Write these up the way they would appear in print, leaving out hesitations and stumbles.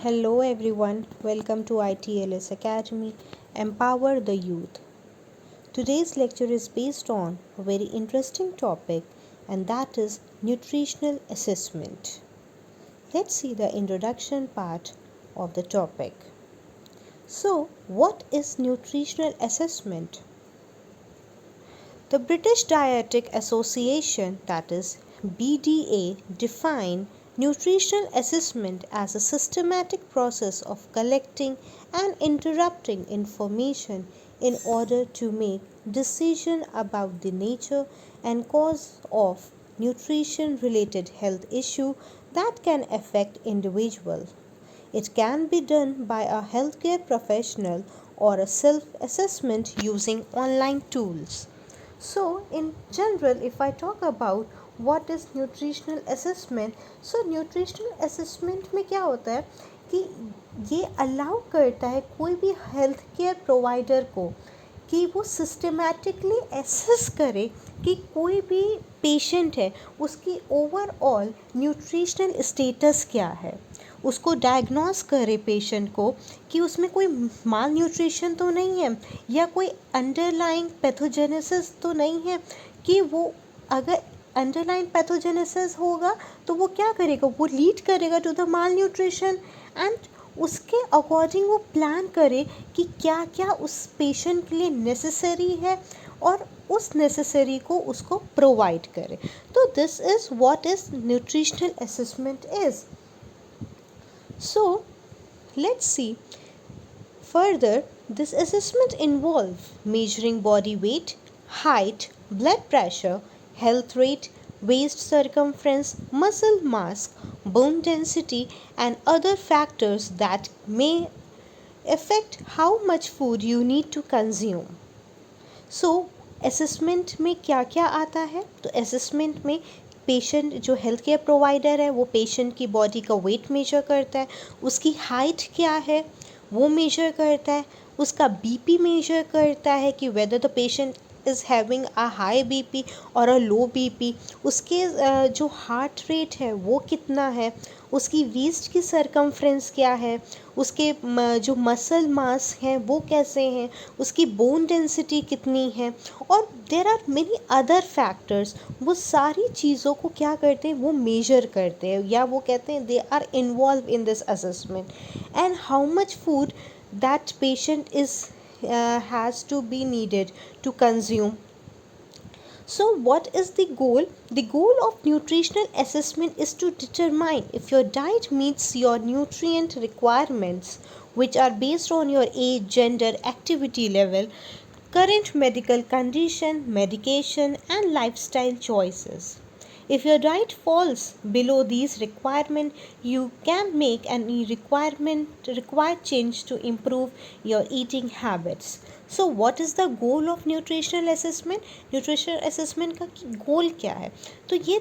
Hello everyone, welcome to ITLS Academy, Empower the Youth. Today's lecture is based on a very interesting topic, and that is nutritional assessment. Let's see the introduction part of the topic. So, what is nutritional assessment? The British Dietetic Association, that is BDA, define nutritional assessment as a systematic process of collecting and interpreting information in order to make decisions about the nature and cause of nutrition related health issue that can affect individual. It can be done by a healthcare professional or a self-assessment using online tools. So, in general, if I talk about what is nutritional assessment, so nutritional assessment में क्या होता है कि ये allow करता है कोई भी हेल्थ केयर प्रोवाइडर को कि वो सिस्टमेटिकली एसेस करे कि कोई भी पेशेंट है उसकी ओवरऑल न्यूट्रिशनल स्टेटस क्या है, उसको डायग्नोस करे पेशेंट को कि उसमें कोई माल न्यूट्रिशन तो नहीं है या कोई अंडरलाइंग पैथोजेनेसिस तो नहीं है कि वो अगर अंडरलाइंग पैथोजेनेसिस होगा तो वो क्या करेगा, वो लीड करेगा to the malnutrition and उसके अकॉर्डिंग वो प्लान करे कि क्या क्या उस पेशेंट के लिए नेसेसरी है और उस नेसेसरी को उसको प्रोवाइड करे. तो this is what is nutritional assessment is. So, let's see. Further, this assessment involves measuring body weight, height, blood pressure, health rate, waist circumference, muscle mass, bone density, and other factors that may affect how much food you need to consume. So, assessment में क्या क्या आता है? तो assessment में patient जो health care provider है वो पेशेंट की बॉडी का वेट मेजर करता है, उसकी हाइट क्या है वो मेजर करता है, उसका बीपी मेजर करता है कि whether the patient is having a high BP और अ लो बीपी, उसके जो हार्ट रेट है वो कितना है, उसकी वेस्ट की सरकमफ्रेंस क्या है, उसके जो मसल मास हैं वो कैसे हैं, उसकी बोन डेंसिटी कितनी है और there are many other factors. वो सारी चीज़ों को क्या करते हैं, वो मेजर करते हैं या वो कहते हैं they are involve in this assessment and how much food that patient is has to be needed to consume. So, what is the goal? The goal of nutritional assessment is to determine if your diet meets your nutrient requirements, which are based on your age, gender, activity level, current medical condition, medication, and lifestyle choices. If your diet falls below these requirements, you can make any required change to improve your eating habits. So what is the goal of nutritional assessment? Nutritional assessment का गोल क्या है? तो ये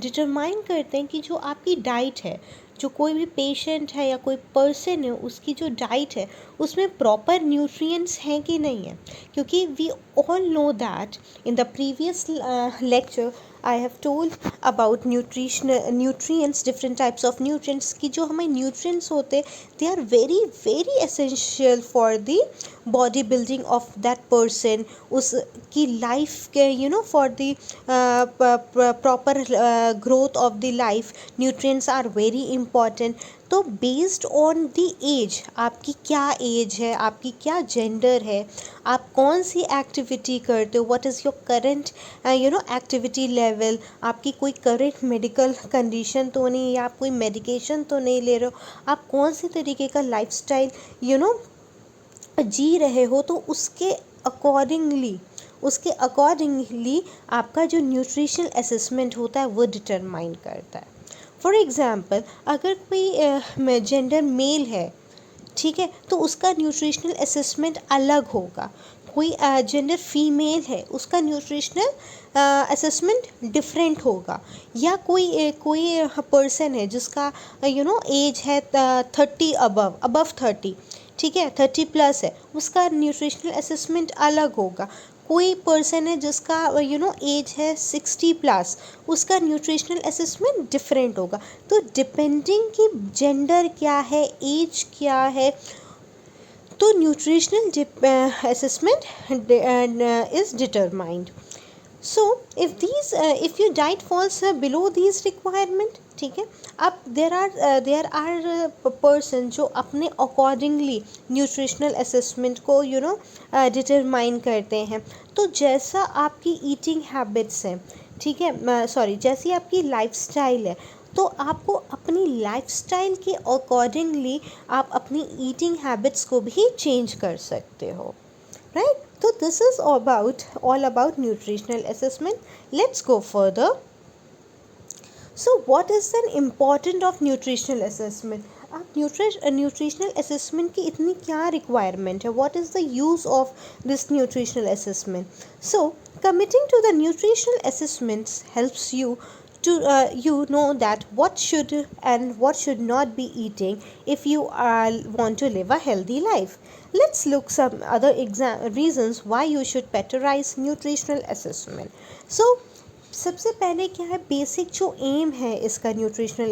determine करते हैं कि जो आपकी डाइट है, जो कोई भी पेशेंट है या कोई पर्सन है उसकी जो डाइट है उसमें प्रॉपर न्यूट्रिएंट्स हैं कि नहीं है. क्योंकि we all know that in the previous lecture I have told about nutrients, different types of nutrients कि जो हमें nutrients होते they are very very essential for the body building of that person, उसकी life के for the proper growth of the life nutrients are very important. तो based on the as, आपकी क्या as है, आपकी क्या जेंडर है, आप कौन सी एक्टिविटी करते हो, what is your current activity level, आपकी कोई करंट मेडिकल कंडीशन तो नहीं या आप कोई मेडिकेशन तो नहीं ले रहे हो, आप कौन सी तरीके का लाइफस्टाइल जी रहे हो, तो उसके अकॉर्डिंगली आपका जो न्यूट्रिशनल असेसमेंट होता है वो डिटरमाइन करता है. फॉर एग्ज़ाम्पल, अगर कोई जेंडर मेल है, ठीक है, तो उसका न्यूट्रिशनल असेसमेंट अलग होगा. कोई जेंडर फीमेल है उसका न्यूट्रिशनल असेसमेंट डिफरेंट होगा. या कोई पर्सन है जिसका एज है 30 अबव 30, ठीक है, 30 प्लस है, उसका न्यूट्रिशनल असेसमेंट अलग होगा. कोई पर्सन है जिसका एज है 60+, उसका न्यूट्रिशनल असेसमेंट डिफरेंट होगा। तो डिपेंडिंग कि जेंडर क्या है, एज क्या है, तो nutritional assessment is determined. So if your diet falls below these requirement, ठीक है, अब there are person जो अपने अकॉर्डिंगली न्यूट्रिशनल असेसमेंट को डिटरमाइन करते हैं। तो जैसा आपकी ईटिंग हैबिट्स है, ठीक है, सॉरी, जैसी आपकी लाइफस्टाइल है, तो आपको अपनी लाइफस्टाइल के अकॉर्डिंगली आप अपनी ईटिंग हैबिट्स को भी चेंज कर सकते हो, right? So this is all about nutritional assessment. Let's go further. So what is the important of nutritional assessment? आप न्यूट्रिशनल असेसमेंट की इतनी क्या रिक्वायरमेंट है? What is the use of this nutritional assessment? So committing to the nutritional assessments helps you to you know that what should and what should not be eating if you want to live a healthy life. Let's look some other reasons why you should prioritize nutritional assessment. So सबसे पहले क्या है, basic जो M है इसका nutritional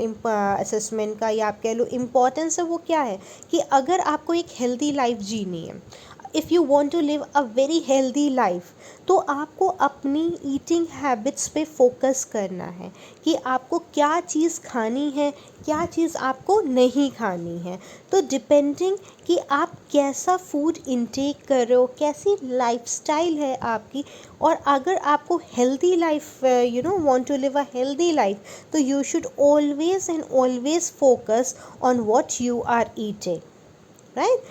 assessment का, या आप कह लो इम्पॉर्टेंस है, वो क्या है कि अगर आपको एक हेल्दी लाइफ जीनी है, if you want to live a very healthy life, तो आपको अपनी ईटिंग हैबिट्स पे फोकस करना है कि आपको क्या चीज़ खानी है, क्या चीज़ आपको नहीं खानी है। तो डिपेंडिंग कि आप कैसा फूड इनटेक कर रहे हो, कैसी लाइफस्टाइल है आपकी, और अगर आपको healthy life want to live a healthy life, तो you should always and always focus on what you are eating, right?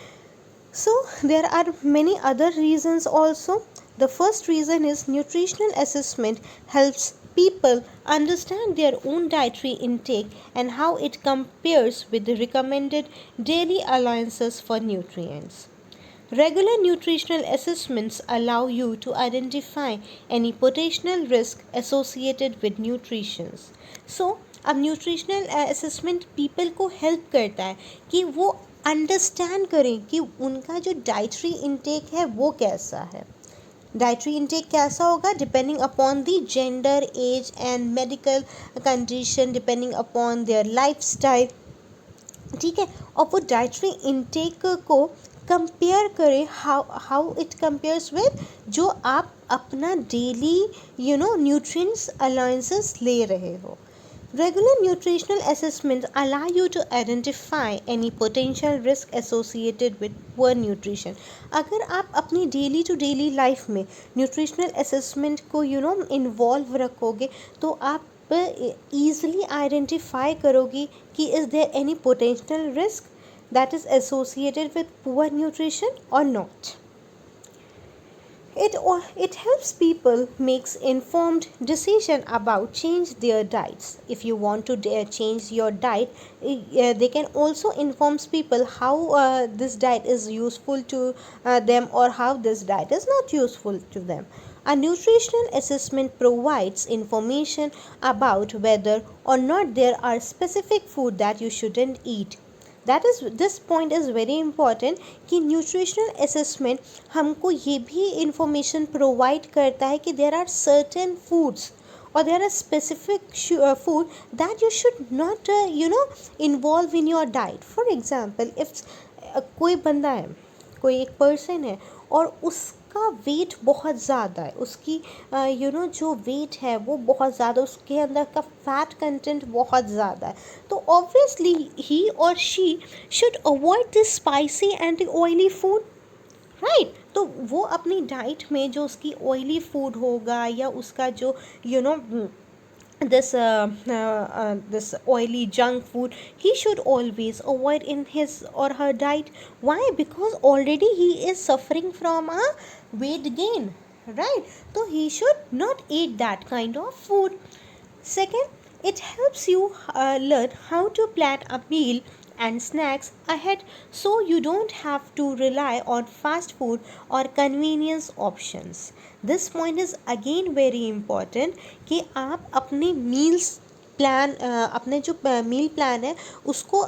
So there are many other reasons also. The first reason is nutritional assessment helps people understand their own dietary intake and how it compares with the recommended daily allowances for nutrients. Regular nutritional assessments allow you to identify any potential risk associated with nutrition. So अब nutritional assessment people को help करता है कि वो understand करें कि उनका जो डाइटरी इनटेक है वो कैसा है। डाइटरी इनटेक कैसा होगा depending upon the gender, age and medical condition, depending upon their lifestyle, ठीक है। और वो डाइटरी इनटेक को कंपेयर करें, हाउ इट कंपेयर्स विद जो आप अपना डेली न्यूट्रिएंट्स अलाउंसेस ले रहे हो। Regular nutritional assessments allow you to identify any potential risk associated with poor nutrition. अगर आप अपनी डेली टू डेली लाइफ में न्यूट्रिशनल असेसमेंट को इन्वॉल्व रखोगे, तो आप ईज़िली आइडेंटिफाई करोगे कि is there any potential risk that is associated with poor nutrition और not. It helps people makes informed decision about change their diets. If you want to change your diet, they can also informs people how this diet is useful to them or how this diet is not useful to them. A nutritional assessment provides information about whether or not there are specific food that you shouldn't eat. This point is very important कि nutritional assessment हमको ये भी information provide करता है कि there are certain foods और there are specific food that you should not involve in your diet. For example, if कोई बंदा है, कोई एक पर्सन है और उसका वेट बहुत ज़्यादा है, उसकी जो वेट है वो बहुत ज़्यादा, उसके अंदर का फैट कंटेंट बहुत ज़्यादा है, तो ऑब्वियसली ही और she should avoid this spicy and oily food, right? तो वो अपनी डाइट में जो उसकी ऑयली फूड होगा या उसका जो this oily junk food, he should always avoid in his or her diet. Why? Because already he is suffering from a weight gain, right? So he should not eat that kind of food. Second, it helps you learn how to plan a meal and snacks ahead, so you don't have to rely on fast food or convenience options. This point is again very important कि आप अपने meals plan, अपने जो मील plan है उसको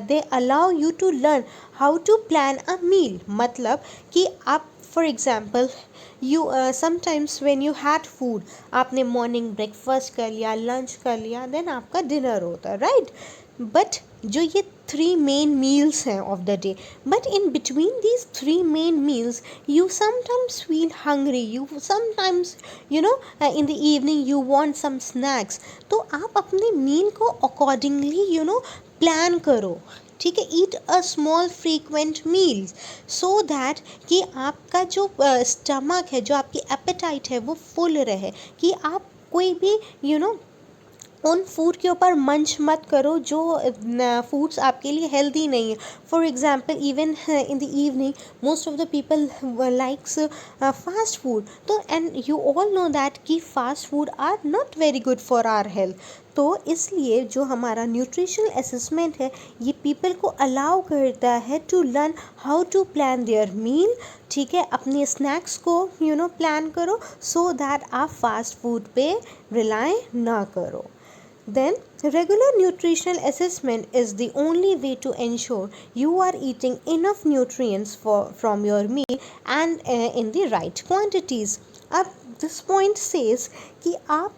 they allow you to learn how to plan a meal. मतलब कि आप for example you sometimes when you had food, आपने मॉर्निंग ब्रेकफास्ट कर लिया, लंच कर लिया, देन आपका डिनर होता है, राइट? बट जो ये 3 मेन मील्स हैं of the day, but in between these 3 main meals you sometimes feel hungry, you sometimes in the evening you want some snacks. तो आप अपने मील को अकॉर्डिंगली प्लान करो, ठीक है? Eat a small frequent meals so that कि आपका जो स्टमक है, जो आपकी एपेटाइट है, वो फुल रहे, कि आप कोई भी उन फूड के ऊपर मंच मत करो जो फूड्स आपके लिए हेल्दी नहीं है. For example even in the evening most of the people likes fast food. तो and you all know that कि fast food are not very good for our health. तो इसलिए जो हमारा न्यूट्रिशनल असेसमेंट है, ये पीपल को अलाउ करता है to learn how to plan their meal, ठीक है? अपने स्नैक्स को प्लान करो सो दैट आप फास्ट फूड पे रिलाई ना करो. Then, regular nutritional assessment is the only way to ensure you are eating enough nutrients from your meal and in the right quantities. अब this point says कि आप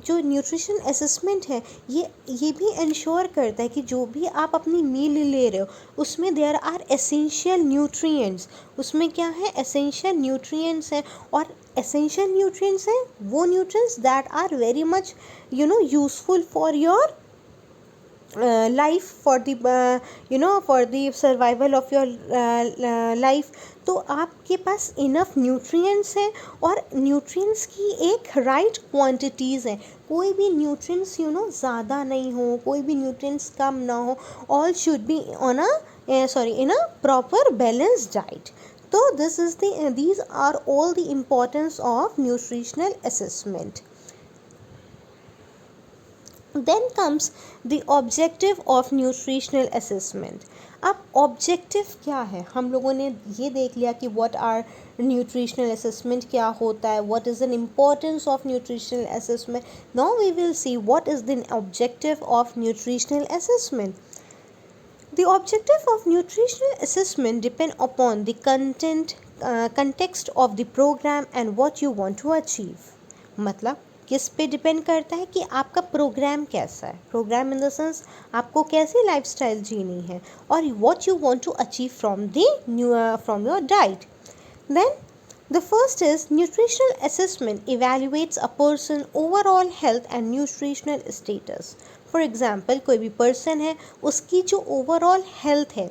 जो nutrition assessment है, ये भी इंश्योर करता है कि जो भी आप अपनी मील ले रहे हो उसमें देयर आर एसेंशियल न्यूट्रिएंट्स. उसमें क्या है? एसेंशियल न्यूट्रिएंट्स हैं. और एसेंशियल न्यूट्रिएंट्स हैं वो nutrients that are very much useful for your life, for the survival of your life. तो आपके पास इनफ न्यूट्रिएंट्स हैं और न्यूट्रिएंट्स की एक राइट क्वांटिटीज़ हैं. कोई भी न्यूट्रिएंट्स ज़्यादा नहीं हो, कोई भी न्यूट्रिएंट्स कम ना हो. All should be on in a proper balanced diet. So these are all the importance of nutritional assessment. Then comes the objective of nutritional assessment. अब objective क्या है? हम लोगों ने ये देख लिया कि what are nutritional assessment क्या होता है, what is the importance of nutritional assessment. Now we will see what is the objective of nutritional assessment. The objective of nutritional assessment depend upon the context of the program and what you want to achieve. मतलब किस पे depend करता है कि आपका programme कैसा है. Programme in the sense आपको कैसी लाइफस्टाइल जीनी है और what you want to achieve from your diet. Then the first is nutritional assessment evaluates a person overall health and nutritional status. For example, कोई भी पर्सन है, उसकी जो ओवरऑल हेल्थ है,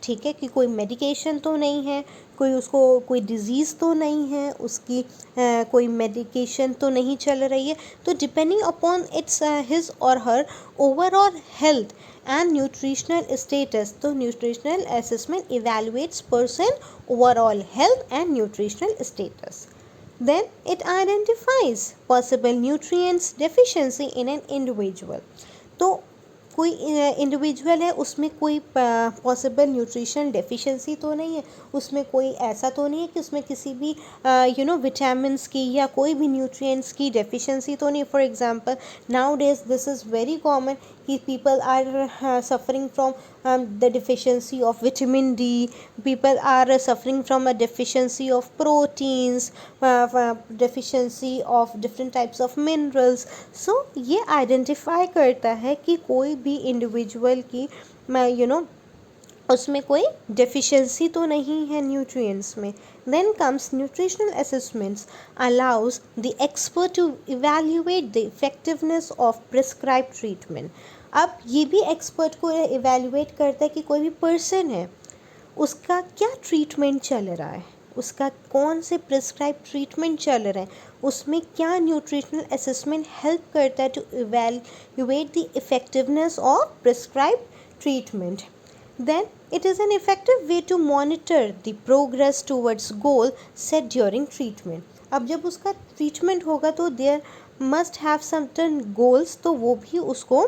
ठीक है, कि कोई मेडिकेशन तो नहीं है, उसको कोई डिज़ीज़ तो नहीं है, उसकी कोई मेडिकेशन तो नहीं चल रही है. तो depending upon its his or her overall health and nutritional status. So nutritional assessment evaluates person overall health and nutritional status. Then it identifies possible nutrients deficiency in an individual. तो कोई individual है, उसमें कोई possible nutrition deficiency तो नहीं है, उसमें कोई ऐसा तो नहीं है कि उसमें किसी भी विटामिन्स की या कोई भी न्यूट्रिएंट्स की डेफिशिएंसी तो नहीं. For example nowadays this is very common कि people are suffering from the deficiency of vitamin D, people are suffering from a deficiency of proteins, deficiency of different types of minerals. So ये identify करता है कि कोई भी individual की उसमें कोई deficiency तो नहीं है nutrients में. Then comes nutritional assessments allows the expert to evaluate the effectiveness of prescribed treatment. अब ये भी एक्सपर्ट को इवेल्युएट करता है कि कोई भी पर्सन है, उसका क्या ट्रीटमेंट चल रहा है, उसका कौन से प्रिस्क्राइब ट्रीटमेंट चल रहा है, उसमें क्या न्यूट्रिशनल असेसमेंट हेल्प करता है to evaluate the effectiveness of prescribe treatment. Then it is an effective way to monitor the progress towards goal set during treatment. अब जब उसका ट्रीटमेंट होगा तो there must have certain goals, तो वो भी उसको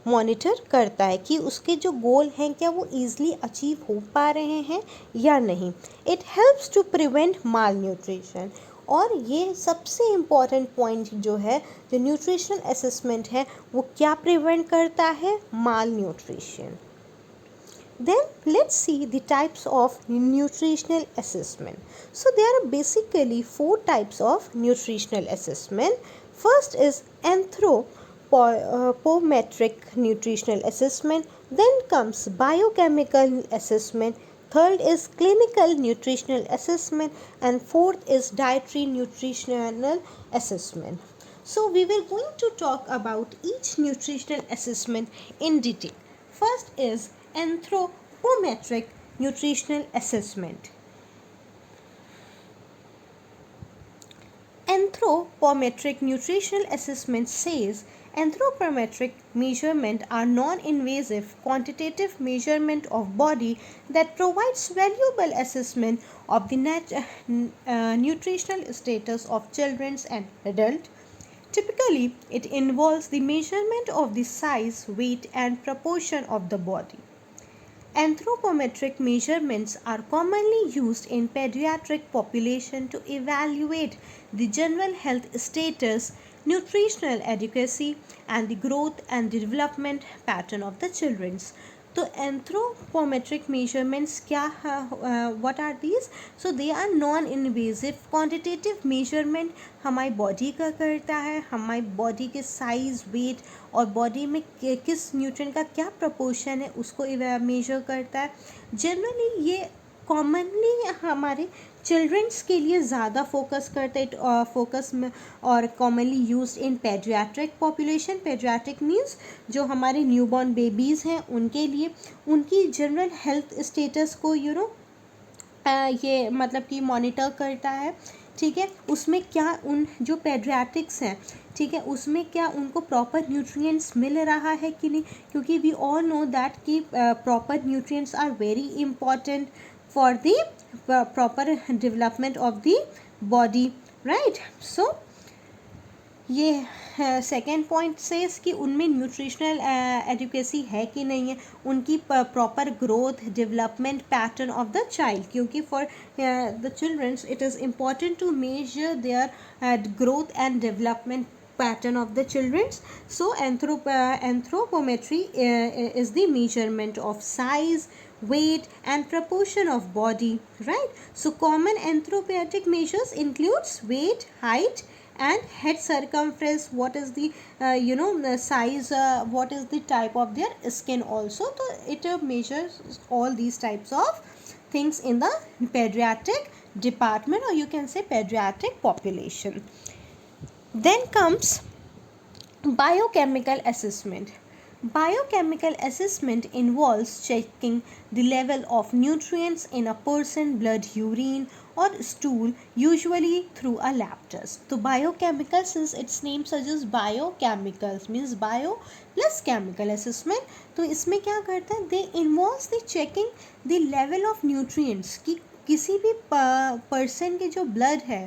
मॉनिटर करता है कि उसके जो गोल हैं क्या वो ईज़िली अचीव हो पा रहे हैं या नहीं. It helps to prevent malnutrition. और ये सबसे इम्पॉर्टेंट पॉइंट जो है, जो न्यूट्रिशनल असेसमेंट है, वो क्या प्रिवेंट करता है? माल nutrition. Then let's see the types of nutritional assessment. So there are basically four types of nutritional assessment. First is anthropometric nutritional assessment. Then comes biochemical assessment. Third is clinical nutritional assessment, and fourth is dietary nutritional assessment. So we will going to talk about each nutritional assessment in detail. First is anthropometric nutritional assessment. Anthropometric nutritional assessment says anthropometric measurement are non-invasive quantitative measurement of body that provides valuable assessment of the nutritional status of children and adults. Typically, it involves the measurement of the size, weight, and proportion of the body. Anthropometric measurements are commonly used in pediatric population to evaluate the general health status, nutritional adequacy, and the growth and development pattern of the children. तो anthropometric measurements क्या what are these? So they are non-invasive quantitative measurement हमारी body का करता है, हमारी body के size, wait और body में किस न्यूट्रिएंट का क्या प्रपोर्शन है उसको मेजर करता है. जनरली ये कॉमनली हमारे चिल्ड्रंस के लिए ज़्यादा फोकस करते हैं, फोकस में और commonly used in paediatric population. Paediatric means जो हमारे न्यूबॉर्न बेबीज़ हैं उनके लिए उनकी जनरल हेल्थ स्टेटस को ये मतलब कि मॉनिटर करता है. ठीक है, उसमें क्या उन जो पेडियाट्रिक्स हैं, ठीक है, उसमें क्या उनको प्रॉपर न्यूट्रिएंट्स मिल रहा है कि नहीं, क्योंकि वी ऑल नो दैट कि proper nutrients are very important for the proper development of the body, right? So ये सेकेंड पॉइंट से कि उनमें न्यूट्रिशनल एडुकेसी है कि नहीं है, उनकी proper growth development pattern of the child, क्योंकि for the childrens it is important to measure their growth and development pattern of the children's. So anthropometry is the measurement of size, weight and proportion of body, right? So common anthropometric measures includes weight, height and head circumference, what is the the size, what is the type of their skin also. So it measures all these types of things in the pediatric department, or you can say pediatric population. Then comes biochemical assessment. Biochemical assessment involves checking the level of nutrients in a person's blood, urine or stool, usually through a lab test. So biochemical, since its name suggests biochemicals, means bio plus chemical assessment. तो इसमें क्या करता है, they involves the checking the level of nutrients कि किसी भी person के जो ब्लड है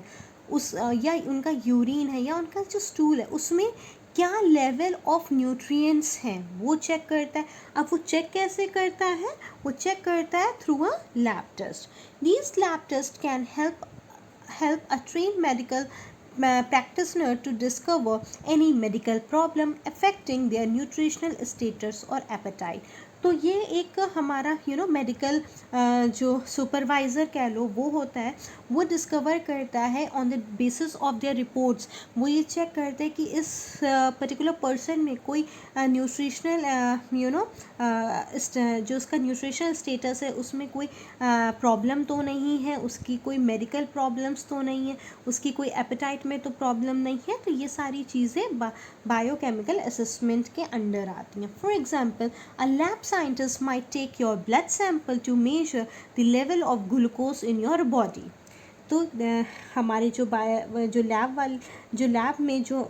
उस या उनका यूरिन है या उनका जो स्टूल है उसमें क्या लेवल ऑफ न्यूट्रिएंट्स हैं वो चेक करता है. अब वो चेक कैसे करता है, वो चेक करता है through a lab test. These lab test can help a trained medical practitioner to discover any medical problem affecting their nutritional status or appetite. तो ये एक हमारा मेडिकल जो सुपरवाइज़र कह लो वो होता है, वो डिस्कवर करता है on the basis of there reports. वो ये चेक करते हैं कि इस पर्टिकुलर पर्सन में कोई न्यूट्रिशनल जो उसका न्यूट्रिशनल स्टेटस है उसमें कोई प्रॉब्लम तो नहीं है, उसकी कोई मेडिकल प्रॉब्लम्स तो नहीं है, उसकी कोई एपेटाइट में तो प्रॉब्लम नहीं है. तो ये सारी चीज़ें बायोकेमिकल असेसमेंट के अंडर आती हैं. For example, a lab scientist might take your blood sample to measure the level of glucose in your body. तो हमारे जो लैब में जो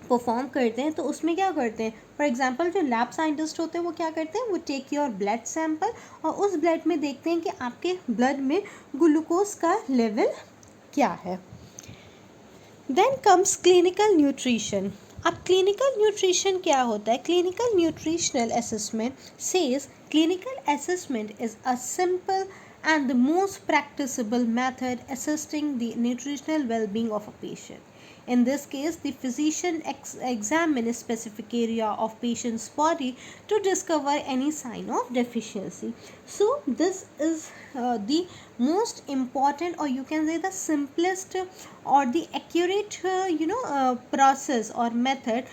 परफॉर्म करते हैं तो उसमें क्या करते हैं, फॉर एग्जांपल जो लैब साइंटिस्ट होते हैं वो क्या करते हैं, वो टेक योर ब्लड सैंपल और उस ब्लड में देखते हैं कि आपके ब्लड में ग्लूकोज का लेवल क्या है. Then comes clinical nutrition. अब क्लिनिकल न्यूट्रिशन क्या होता है? Clinical nutritional assessment says clinical assessment is a simple and the most practicable method assessing the nutritional well-being of a patient. In this case, the physician examine a specific area of patient's body to discover any sign of deficiency. So this is the most important, or you can say the simplest or the accurate process or method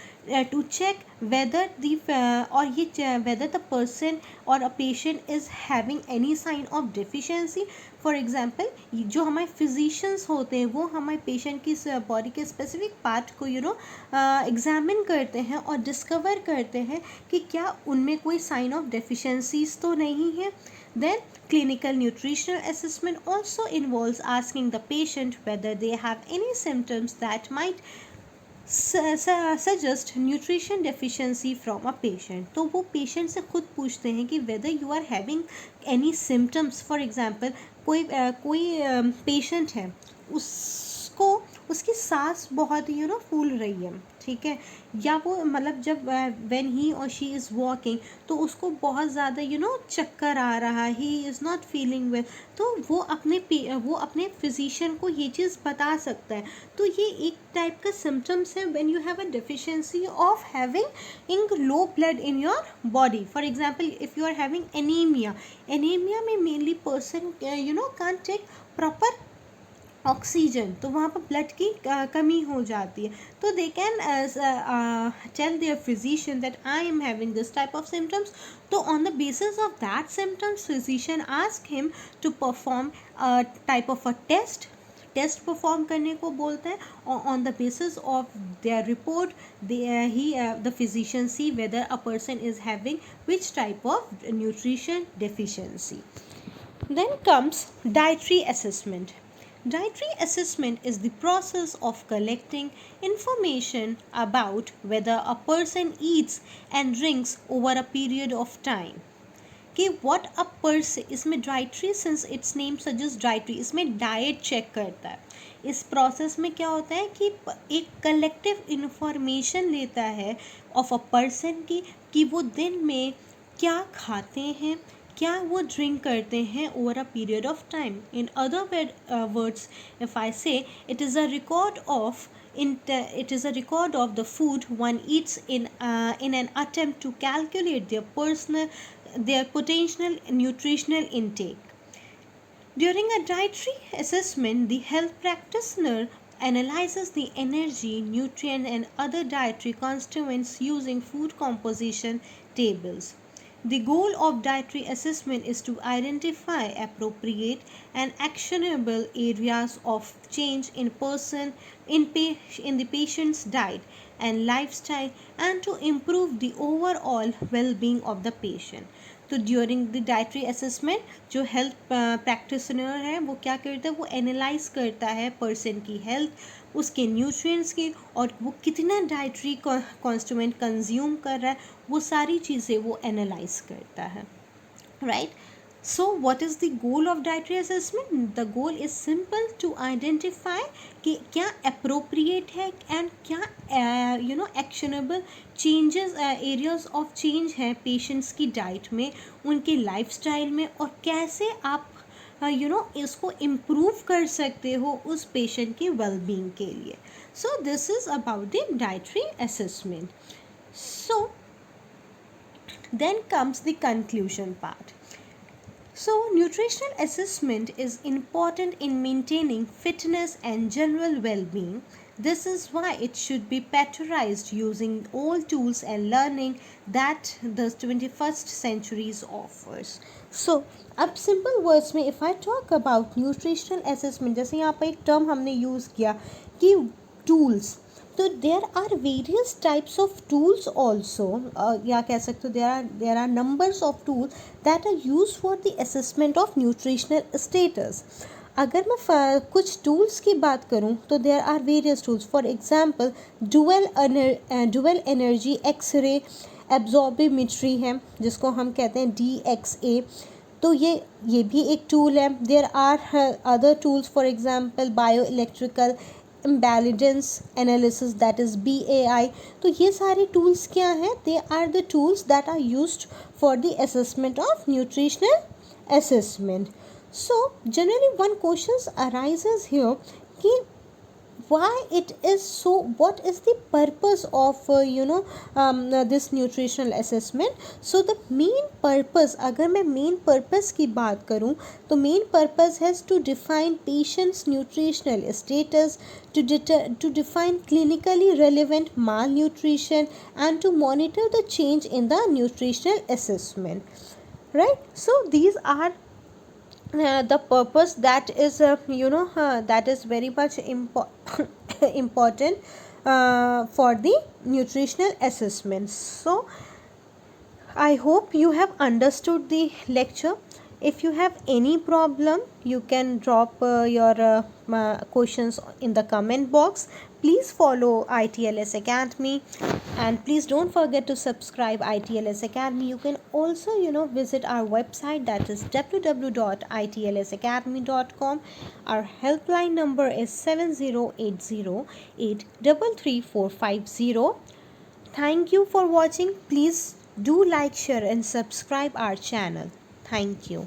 to check whether whether the person or a patient is having any sign of deficiency. For example जो हमारे physicians होते हैं वो हमारे patient की body के specific part को examine करते हैं और डिस्कवर करते हैं कि क्या उनमें कोई साइन ऑफ डेफिशिएंसीज तो नहीं है. Then clinical nutritional assessment also involves asking the patient whether they have any symptoms that might suggest nutrition deficiency from a patient. तो वो पेशेंट से खुद पूछते हैं कि whether you are having any symptoms. For example कोई patient है, उसको उसकी सांस बहुत फूल रही है, ठीक है, या वो मतलब जब व्हेन ही और शी इज़ वॉकिंग तो उसको बहुत ज़्यादा चक्कर आ रहा है, he is not feeling well, तो वो अपने फिजिशियन को ये चीज़ बता सकता है. तो ये एक टाइप का सिम्टम्स है when you have a deficiency of having low blood in your body. For example if you are having anaemia में mainly person can't take proper oxygen, तो वहाँ पर ब्लड की कमी हो जाती है. तो they can tell their physician that I am having this type of symptoms. तो on the basis of that symptoms physician ask him to perform type of a test perform करने को बोलते हैं. On the basis of their report the physician see whether a person is having which type of nutrition deficiency. Then comes dietary assessment. Dietary assessment is the process of collecting information about whether a person eats and drinks over a period of time. कि what a person, इसमें dietary since its name suggests dietary, इसमें diet check करता है. इस process में क्या होता है कि एक कलेक्टिव इंफॉर्मेशन लेता है ऑफ अ पर्सन की कि वो दिन में क्या खाते हैं, क्या वो ड्रिंक करते हैं over a period of time. In other words if I say it is a record of the food one eats in an attempt to calculate their potential nutritional intake. During a dietary assessment, the health practitioner analyzes the energy, nutrient and other dietary constituents using food composition tables. The goal of dietary assessment is to identify appropriate and actionable areas of change in the patient's diet and lifestyle and to improve the overall well-being of the patient. तो during the dietary assessment जो health practitioner है वो क्या करता है, वो analyse करता है पर्सन की हेल्थ, उसके न्यूट्रिएंट्स की, और वो कितना डाइटरी कॉन्स्टिट्यूएंट कंज्यूम कर रहा है, वो सारी चीज़ें वो एनालाइज करता है. Right. So what is the goal of dietary assessment? The goal is simple, to identify कि क्या appropriate है and क्या actionable changes areas of change है patients की diet में, उनके lifestyle में, और कैसे आप इसको improve कर सकते हो उस patient के well-being के लिए. So this is about the dietary assessment. So then comes the conclusion part. So, nutritional assessment is important in maintaining fitness and general well-being. This is why it should be patronized using all tools and learning that the 21st century offers. So, अब simple words में if I talk about nutritional assessment, जैसे यहाँ पर एक term हमने use किया कि tools, तो there are various types of tools also, या कह सकते हो there are numbers of tools that are use for the assessment of nutritional status. अगर मैं कुछ टूल्स की बात करूं तो there are various tools. For example dual energy x-ray absorptiometry है जिसको हम कहते हैं DXA, तो ये भी एक टूल है. There are other tools, for example bioelectrical imbalance analysis, that is BAI. तो ये सारे tools क्या हैं? They are the tools that are used for the assessment of nutritional assessment. So generally one question arises here कि why it is so, what is the purpose of this nutritional assessment. So the main purpose, अगर मैं main purpose की बात करूँ तो main purpose has to define patient's nutritional status, to define clinically relevant malnutrition, and to monitor the change in the nutritional assessment, right? So these are the purpose that is that is very much important for the nutritional assessments. So I hope you have understood the lecture. If you have any problem, you can drop your questions in the comment box. Please follow ITLS Academy, and please don't forget to subscribe ITLS Academy. You can also visit our website, that is www.itlsacademy.com. Our helpline number is 7080833450. Thank you for watching. Please do like, share and subscribe our channel. Thank you.